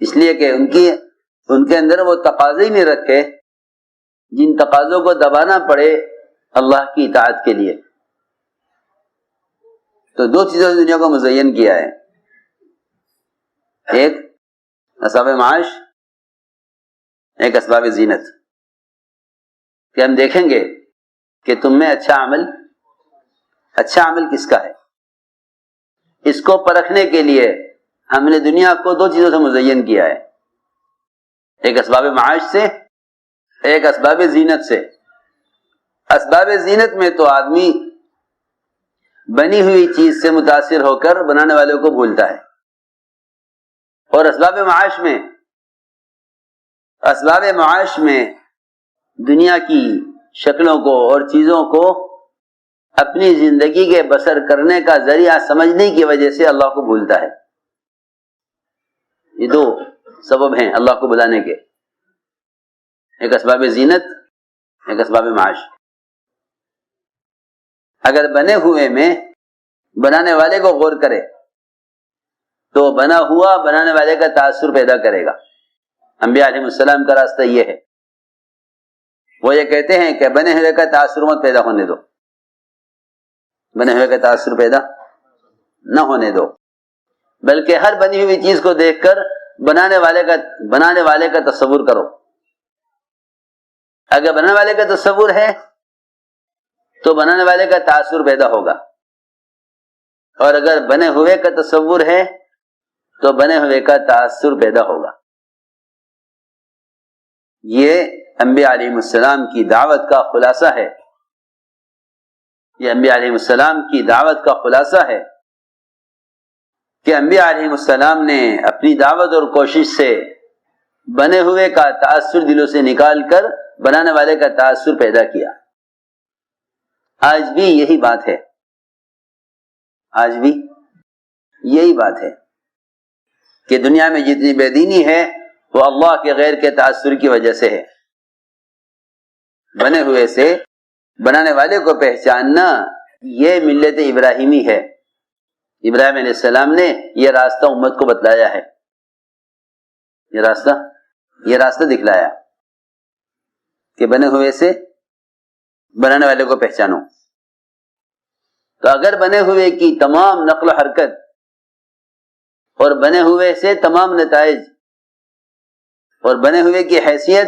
اس لیے کہ ان کے اندر وہ تقاضے ہی نہیں رکھے جن تقاضوں کو دبانا پڑے اللہ کی اطاعت کے لیے. تو دو چیزوں سے دنیا کو مزین کیا ہے، ایک اسباب معاش، ایک اسباب زینت. کہ ہم دیکھیں گے کہ تم میں اچھا عمل کس کا ہے. اس کو پرکھنے کے لیے ہم نے دنیا کو دو چیزوں سے مزین کیا ہے، ایک اسباب معاش سے، ایک اسباب زینت سے. اسباب زینت میں تو آدمی بنی ہوئی چیز سے متاثر ہو کر بنانے والے کو بھولتا ہے، اور اسباب معاش میں دنیا کی شکلوں کو اور چیزوں کو اپنی زندگی کے بسر کرنے کا ذریعہ سمجھنے کی وجہ سے اللہ کو بھولتا ہے. یہ دو سبب ہیں اللہ کو بلانے کے، ایک اسباب زینت، ایک اسباب معاش. اگر بنے ہوئے میں بنانے والے کو غور کرے تو بنا ہوا بنانے والے کا تاثر پیدا کرے گا. انبیاء علیہ السلام کا راستہ یہ ہے، وہ یہ کہتے ہیں کہ بنے ہوئے کا تاثر مت پیدا ہونے دو، بنے ہوئے کا تاثر پیدا نہ ہونے دو، بلکہ ہر بنی ہوئی چیز کو دیکھ کر بنانے والے کا تصور کرو. اگر بنانے والے کا تصور ہے تو بنانے والے کا تاثر پیدا ہوگا، اور اگر بنے ہوئے کا تصور ہے تو بنے ہوئے کا تاثر پیدا ہوگا. یہ انبیاء علیہ السلام کی دعوت کا خلاصہ ہے، یہ انبیاء علیہ السلام کی دعوت کا خلاصہ ہے کہ انبیاء علیہ السلام نے اپنی دعوت اور کوشش سے بنے ہوئے کا تاثر دلوں سے نکال کر بنانے والے کا تاثر پیدا کیا. آج بھی یہی بات ہے، آج بھی یہی بات ہے کہ دنیا میں جتنی بے دینی ہے وہ اللہ کے غیر کے تاثر کی وجہ سے ہے. بنے ہوئے سے بنانے والے کو پہچاننا یہ ملت ابراہیمی ہے. ابراہیم علیہ السلام نے یہ راستہ امت کو بتلایا ہے، یہ راستہ دکھلایا کہ بنے ہوئے سے بنانے والے کو پہچانو. تو اگر بنے ہوئے کی تمام نقل و حرکت اور بنے ہوئے سے تمام نتائج اور بنے ہوئے کی حیثیت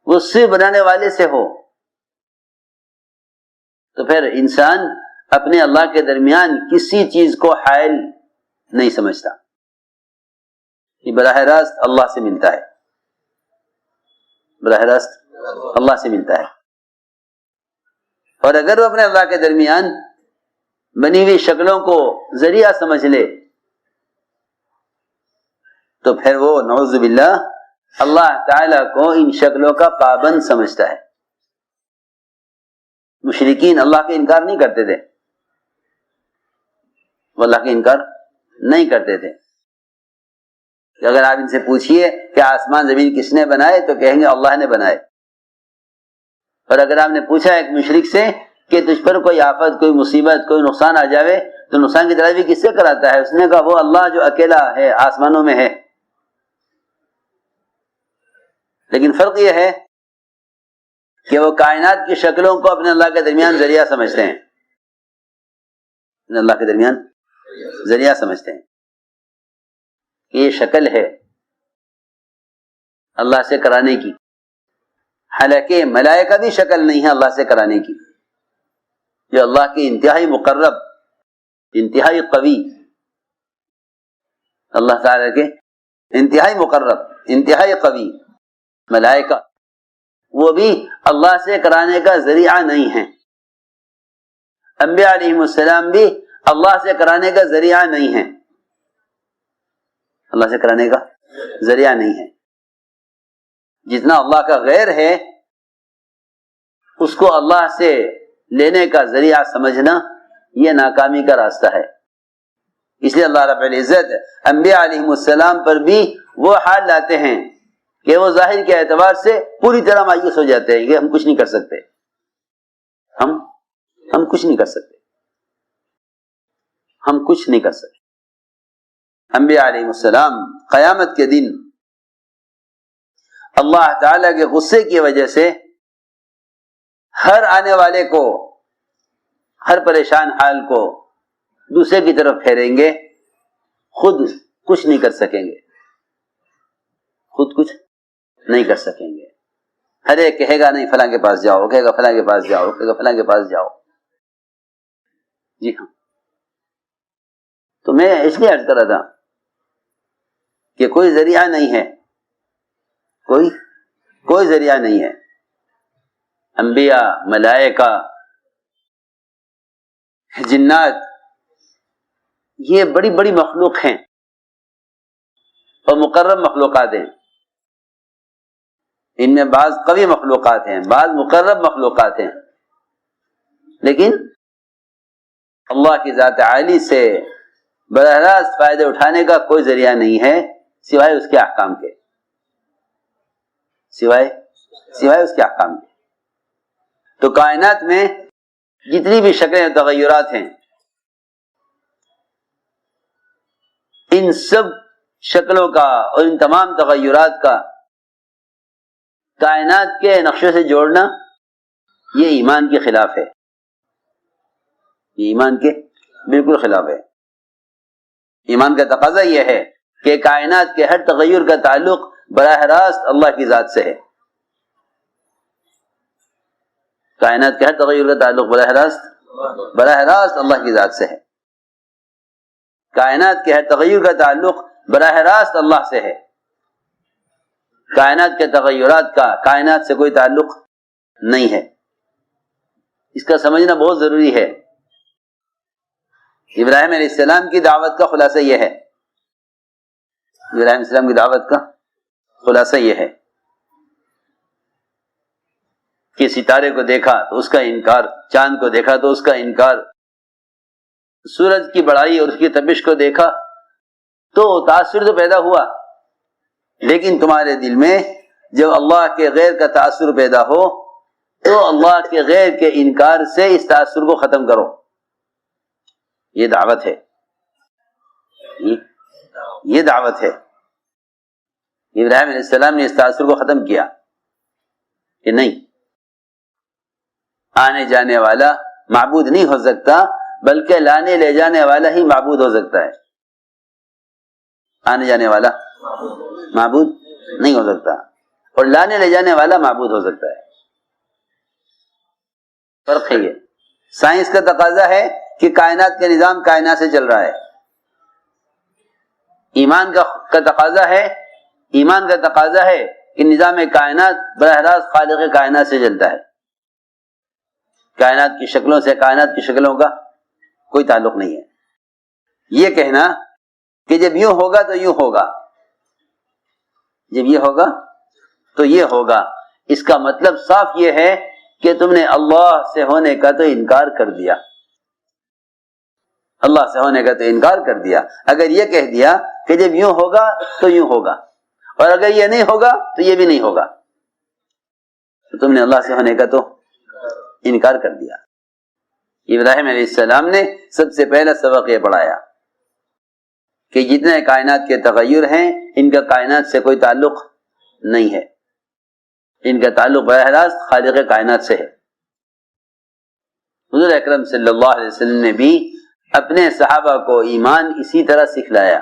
وہ صرف بنانے والے سے ہو تو پھر انسان اپنے اللہ کے درمیان کسی چیز کو حائل نہیں سمجھتا. یہ براہ راست اللہ سے ملتا ہے، براہ راست اللہ سے ملتا ہے. اور اگر وہ اپنے اللہ کے درمیان بنی ہوئی شکلوں کو ذریعہ سمجھ لے تو پھر وہ نعوذ باللہ اللہ تعالیٰ کو ان شکلوں کا پابند سمجھتا ہے. مشرکین اللہ کے انکار نہیں کرتے تھے، وہ اللہ کے انکار نہیں کرتے تھے. کہ اگر آپ ان سے پوچھئے کہ آسمان زمین کس نے بنائے تو کہیں گے اللہ نے بنائے. اور اگر آپ نے پوچھا ایک مشرک سے کہ تجھ پر کوئی آفت، کوئی مصیبت، کوئی نقصان آ جاوے تو نقصان کی تلافی کس سے کراتا ہے؟ اس نے کہا وہ اللہ جو اکیلا ہے آسمانوں میں ہے. لیکن فرق یہ ہے کہ وہ کائنات کی شکلوں کو اپنے اللہ کے درمیان ذریعہ سمجھتے ہیں، اپنے اللہ کے درمیان ذریعہ سمجھتے ہیں. یہ شکل ہے اللہ سے کرانے کی، حالانکہ ملائکہ بھی شکل نہیں ہے اللہ سے کرانے کی. جو اللہ کے انتہائی مقرب، انتہائی قوی، اللہ تعالیٰ کے انتہائی مقرب، انتہائی قوی ملائکہ، وہ بھی اللہ سے کرانے کا ذریعہ نہیں ہیں. انبیاء علیہ السلام بھی اللہ سے کرانے کا ذریعہ نہیں ہیں، اللہ سے کرانے کا ذریعہ نہیں ہے. جتنا اللہ کا غیر ہے اس کو اللہ سے لینے کا ذریعہ سمجھنا یہ ناکامی کا راستہ ہے. اس لیے اللہ رب العزت انبیاء علیہ السلام پر بھی وہ حال لاتے ہیں کہ وہ ظاہر کے اعتبار سے پوری طرح مایوس ہو جاتے ہیں کہ ہم کچھ نہیں کر سکتے، ہم کچھ نہیں کر سکتے، ہم کچھ نہیں کر سکتے. انبیاء علیہ السلام قیامت کے دن اللہ تعالیٰ کے غصے کی وجہ سے ہر آنے والے کو، ہر پریشان حال کو دوسرے کی طرف پھیریں گے، خود کچھ نہیں کر سکیں گے، خود کچھ نہیں کر سکیں گے۔ ہر ایک کہے گا نہیں فلاں کے پاس جاؤ، کہے گا فلاں کے پاس جاؤ، کہے گا فلاں کے پاس جاؤ۔ جی ہاں، تو میں اس لیے عرض کر رہا تھا کہ کوئی ذریعہ نہیں ہے، کوئی ذریعہ نہیں ہے۔ انبیاء، ملائکہ، جنات، یہ بڑی بڑی مخلوق ہیں اور مقرب مخلوقات ہیں۔ ان میں بعض قوی مخلوقات ہیں، بعض مقرب مخلوقات ہیں، لیکن اللہ کی ذات عالی سے براہ راست فائدے اٹھانے کا کوئی ذریعہ نہیں ہے سوائے اس کے احکام کے، سوائے اس کے احکام کے۔ تو کائنات میں جتنی بھی شکلیں اور تغیرات ہیں، ان سب شکلوں کا اور ان تمام تغیرات کا کائنات کے نقشے سے جوڑنا یہ ایمان کے خلاف ہے، یہ ایمان کے بالکل خلاف ہے۔ ایمان کا تقاضا یہ ہے کہ کائنات کے ہر تغیر کا تعلق براہ راست اللہ کی ذات سے ہے، کائنات کے ہر تغیر کا تعلق براہ راست اللہ کی ذات سے ہے، کائنات کے ہر تغیر کا تعلق براہ راست اللہ سے ہے، کائنات کے تغیرات کا کائنات سے کوئی تعلق نہیں ہے۔ اس کا سمجھنا بہت ضروری ہے۔ ابراہیم علیہ السلام کی دعوت کا خلاصہ یہ ہے، ابراہیم علیہ السلام کی دعوت کا خلاصہ یہ ہے کہ ستارے کو دیکھا تو اس کا انکار، چاند کو دیکھا تو اس کا انکار، سورج کی بڑائی اور اس کی تپش کو دیکھا تو تاثر تو پیدا ہوا، لیکن تمہارے دل میں جب اللہ کے غیر کا تاثر پیدا ہو تو اللہ کے غیر کے انکار سے اس تاثر کو ختم کرو۔ یہ دعوت ہے، یہ دعوت ہے۔ ابراہیم علیہ السلام نے اس تاثر کو ختم کیا کہ نہیں، آنے جانے والا معبود نہیں ہو سکتا، بلکہ لانے لے جانے والا ہی معبود ہو سکتا ہے۔ آنے جانے والا معبود نہیں ہو سکتا اور لانے لے جانے والا معبود ہو سکتا ہے۔ فرق ہے یہ۔ سائنس کا تقاضا ہے کہ کائنات کا نظام کائنات سے چل رہا ہے، ایمان کا تقاضا ہے کہ نظام کائنات براہ راست خالق کائنات سے چلتا ہے، کائنات کی شکلوں سے کائنات کی شکلوں کا کوئی تعلق نہیں ہے۔ یہ کہنا کہ جب یوں ہوگا تو یوں ہوگا، جب یہ ہوگا تو یہ ہوگا، اس کا مطلب صاف یہ ہے کہ تم نے اللہ سے ہونے کا تو انکار کر دیا، اللہ سے ہونے کا تو انکار کر دیا۔ اگر یہ کہہ دیا کہ جب یوں ہوگا تو یوں ہوگا، اور اگر یہ نہیں ہوگا تو یہ بھی نہیں ہوگا، تو تم نے اللہ سے ہونے کا تو انکار کر دیا۔ ابراہیم علیہ السلام نے سب سے پہلا سبق یہ پڑھایا کہ جتنے کائنات کے تغیر ہیں ان کا کائنات سے کوئی تعلق نہیں ہے، ان کا تعلق براہ راست خالق کائنات سے ہے۔ حضور اکرم صلی اللہ علیہ وسلم نے بھی اپنے صحابہ کو ایمان اسی طرح سکھلایا۔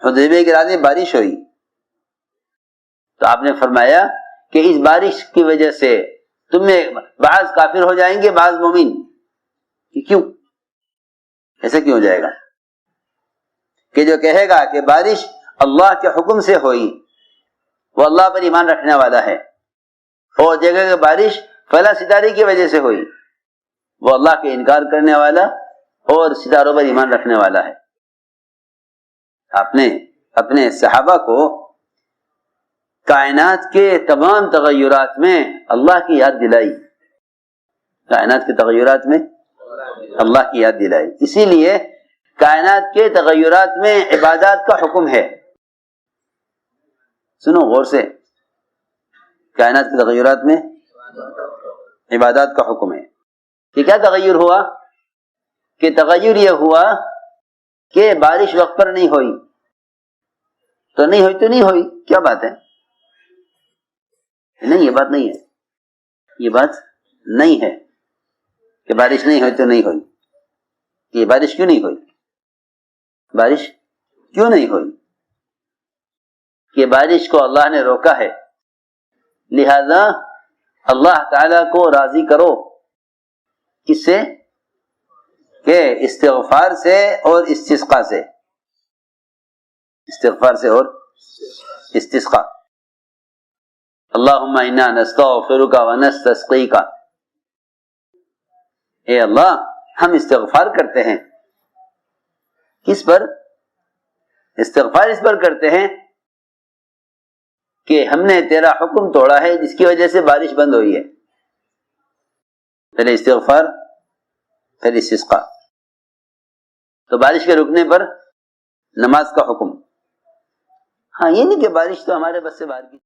حدیبیہ کے راستے بارش ہوئی تو آپ نے فرمایا کہ اس بارش کی وجہ سے تم میں بعض کافر ہو جائیں گے، بعض مومن۔ کہ کیوں ایسا کیوں ہو جائے گا؟ کہ جو کہے گا کہ بارش اللہ کے حکم سے ہوئی وہ اللہ پر ایمان رکھنے والا ہے، اور جگہ کہ بارش فلاں ستارے کی وجہ سے ہوئی وہ اللہ کے انکار کرنے والا اور ستاروں پر ایمان رکھنے والا ہے۔ آپ نے اپنے صحابہ کو کائنات کے تمام تغیرات میں اللہ کی یاد دلائی، کائنات کے تغیرات میں اللہ کی یاد دلائی۔ اسی لیے کائنات کے تغیرات میں عبادات کا حکم ہے۔ سنو غور سے، کائنات کے تغیرات میں عبادات کا حکم ہے۔ کہ کیا تغیر ہوا؟ کہ تغیر یہ ہوا کہ بارش وقت پر نہیں ہوئی تو نہیں ہوئی تو نہیں ہوئی، کیا بات ہے؟ نہیں، یہ بات نہیں ہے، یہ بات نہیں ہے کہ بارش نہیں ہوئی تو نہیں ہوئی. یہ بارش کیوں نہیں ہوئی؟ بارش کیوں نہیں ہوئی؟ کہ بارش کو اللہ نے روکا ہے، لہذا اللہ تعالی کو راضی کرو. کس سے؟ کہ استغفار سے اور استسقاء سے. استغفار سے اور استسقاء. اللہم انا نستغفرک ونستسقیک. اے اللہ، ہم استغفار کرتے ہیں. کس پر؟ استغفار اس پر کرتے ہیں کہ ہم نے تیرا حکم توڑا ہے جس کی وجہ سے بارش بند ہوئی ہے. پہلے استغفار پھر استسقاء. تو بارش کے رکنے پر نماز کا حکم. ہاں، یہ نہیں کہ بارش تو ہمارے بس سے باہر کی